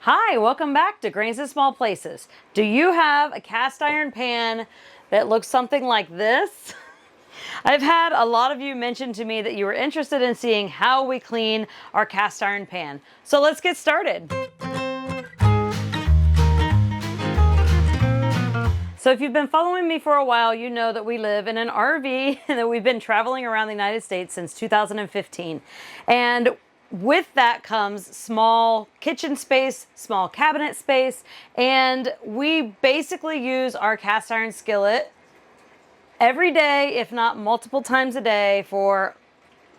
Hi, welcome back to Grains in Small Places. Do you have a cast iron pan that looks something like this? I've had a lot of you mention to me that you were interested in seeing how we clean our cast iron pan. So let's get started. So if you've been following me for a while, you know that we live in an RV and that we've been traveling around the United States since 2015. And with that comes small kitchen space, small cabinet space, and we basically use our cast iron skillet every day, if not multiple times a day, for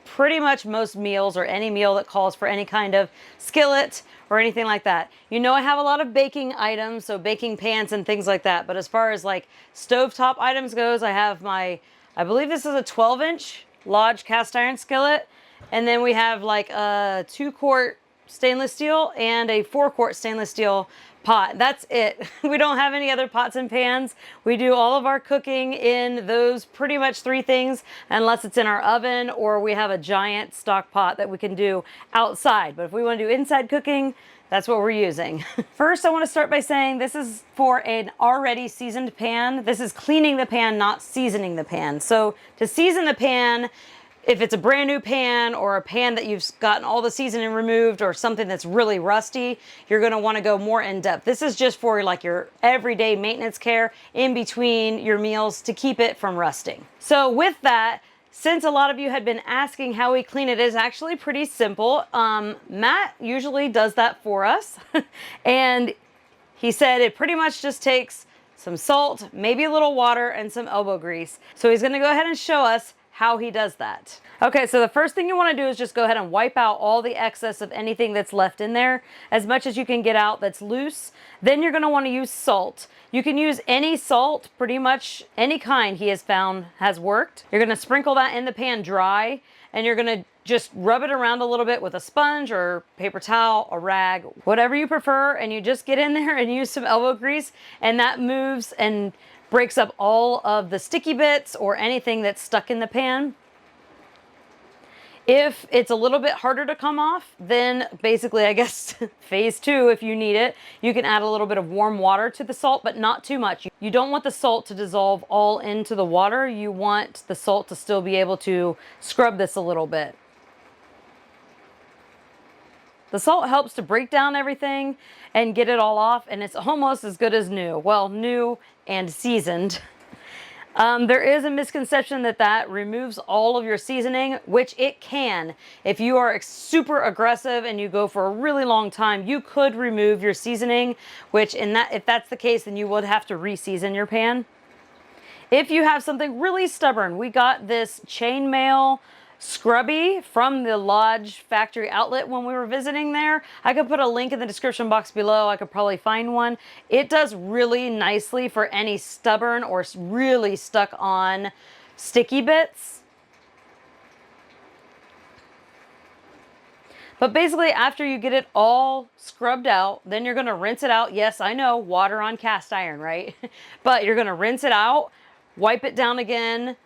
pretty much most meals or any meal that calls for any kind of skillet or anything like that. You know, I have a lot of baking items, so baking pans and things like that. But as far as like stovetop items goes, I have I believe this is a 12-inch Lodge cast iron skillet. And then we have like a 2-quart stainless steel and a 4-quart stainless steel pot. That's it. We don't have any other pots and pans. We do all of our cooking in those pretty much 3 things, unless it's in our oven or we have a giant stock pot that we can do outside. But if we want to do inside cooking, that's what we're using. First, I want to start by saying this is for an already seasoned pan. This is cleaning the pan, not seasoning the pan. So to season the pan, if it's a brand new pan or a pan that you've gotten all the seasoning removed or something that's really rusty, you're going to want to go more in depth. This is just for like your everyday maintenance care in between your meals to keep it from rusting. So with that, since a lot of you had been asking how we clean it, is actually pretty simple. Matt usually does that for us. And he said it pretty much just takes some salt, maybe a little water, and some elbow grease. So he's going to go ahead and show us how he does that. Okay, so the first thing you want to do is just go ahead and wipe out all the excess of anything that's left in there, as much as you can get out that's loose. Then you're going to want to use salt. You can use any salt, pretty much any kind he has found has worked. You're going to sprinkle that in the pan dry, and you're going to just rub it around a little bit with a sponge or paper towel, a rag, whatever you prefer, and you just get in there and use some elbow grease, and that moves and breaks up all of the sticky bits or anything that's stuck in the pan. If it's a little bit harder to come off, then basically, I guess, phase 2, if you need it, you can add a little bit of warm water to the salt, but not too much. You don't want the salt to dissolve all into the water. You want the salt to still be able to scrub this a little bit. The salt helps to break down everything and get it all off, and it's almost as good as new. Well, new and seasoned. There is a misconception that removes all of your seasoning, which it can. If you are super aggressive and you go for a really long time, you could remove your seasoning, which if that's the case, then you would have to re-season your pan. If you have something really stubborn, we got this chainmail scrubby from the Lodge factory outlet when we were visiting there. I could put a link in the description box below. I could probably find one. It does really nicely for any stubborn or really stuck on sticky bits. But basically, after you get it all scrubbed out, then you're going to rinse it out. Yes, I know, water on cast iron, right? But you're going to rinse it out, wipe it down again,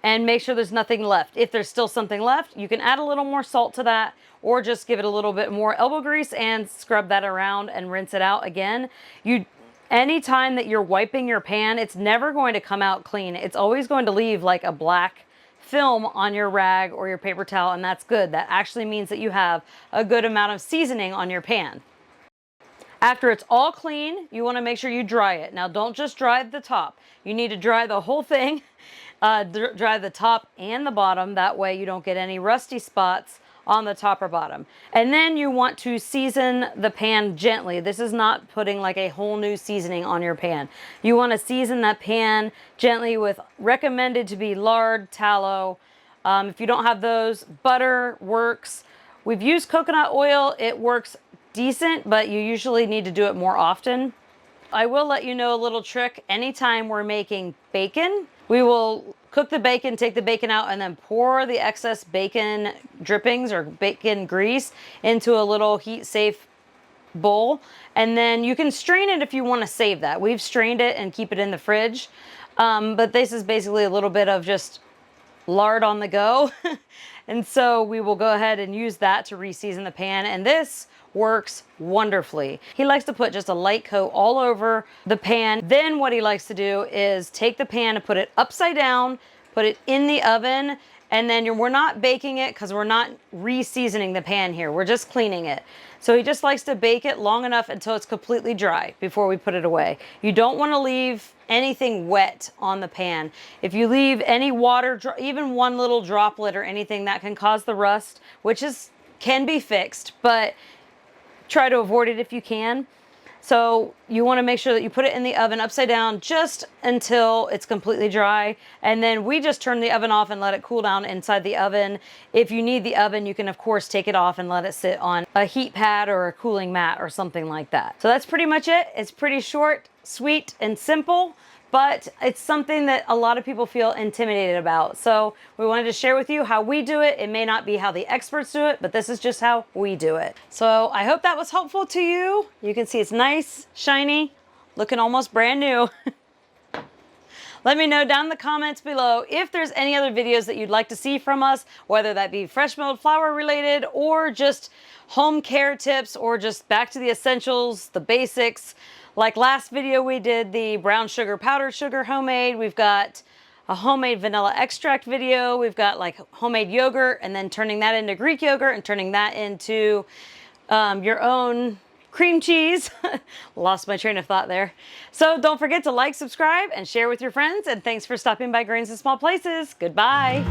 and make sure there's nothing left. If there's still something left, you can add a little more salt to that, or just give it a little bit more elbow grease and scrub that around and rinse it out again. Anytime that you're wiping your pan, it's never going to come out clean. It's always going to leave like a black film on your rag or your paper towel, and that's good. That actually means that you have a good amount of seasoning on your pan. After it's all clean, you want to make sure you dry it. Now, don't just dry the top. You need to dry the whole thing. Dry the top and the bottom. That way you don't get any rusty spots on the top or bottom. And then you want to season the pan gently. This is not putting like a whole new seasoning on your pan. You want to season that pan gently with, recommended to be lard, tallow. If you don't have those, butter works. We've used coconut oil. It works decent, but you usually need to do it more often. I will let you know a little trick. Anytime we're making bacon, we will cook the bacon, take the bacon out, and then pour the excess bacon drippings or bacon grease into a little heat-safe bowl. And then you can strain it if you want to save that. We've strained it and keep it in the fridge. But this is basically a little bit of just lard on the go. And so we will go ahead and use that to re-season the pan. And this works wonderfully. He likes to put just a light coat all over the pan. Then what he likes to do is take the pan and put it upside down, put it in the oven, and then we're not baking it because we're not re-seasoning the pan here. We're just cleaning it. So he just likes to bake it long enough until it's completely dry before we put it away. You don't want to leave anything wet on the pan. If you leave any water, even one little droplet or anything, that can cause the rust, which can be fixed, but try to avoid it if you can. So you want to make sure that you put it in the oven upside down just until it's completely dry. And then we just turn the oven off and let it cool down inside the oven. If you need the oven, you can of course take it off and let it sit on a heat pad or a cooling mat or something like that. So that's pretty much it. It's pretty short, sweet, and simple, but it's something that a lot of people feel intimidated about. So we wanted to share with you how we do it. It may not be how the experts do it, but this is just how we do it. So I hope that was helpful to you. You can see it's nice, shiny, looking almost brand new. Let me know down in the comments below if there's any other videos that you'd like to see from us, whether that be fresh milled flour related or just home care tips or just back to the essentials, the basics. Like last video we did the brown sugar, powdered sugar homemade. We've got a homemade vanilla extract video. We've got like homemade yogurt and then turning that into Greek yogurt and turning that into your own cream cheese. Lost my train of thought there. So don't forget to like, subscribe, and share with your friends. And thanks for stopping by Grains in Small Places. Goodbye.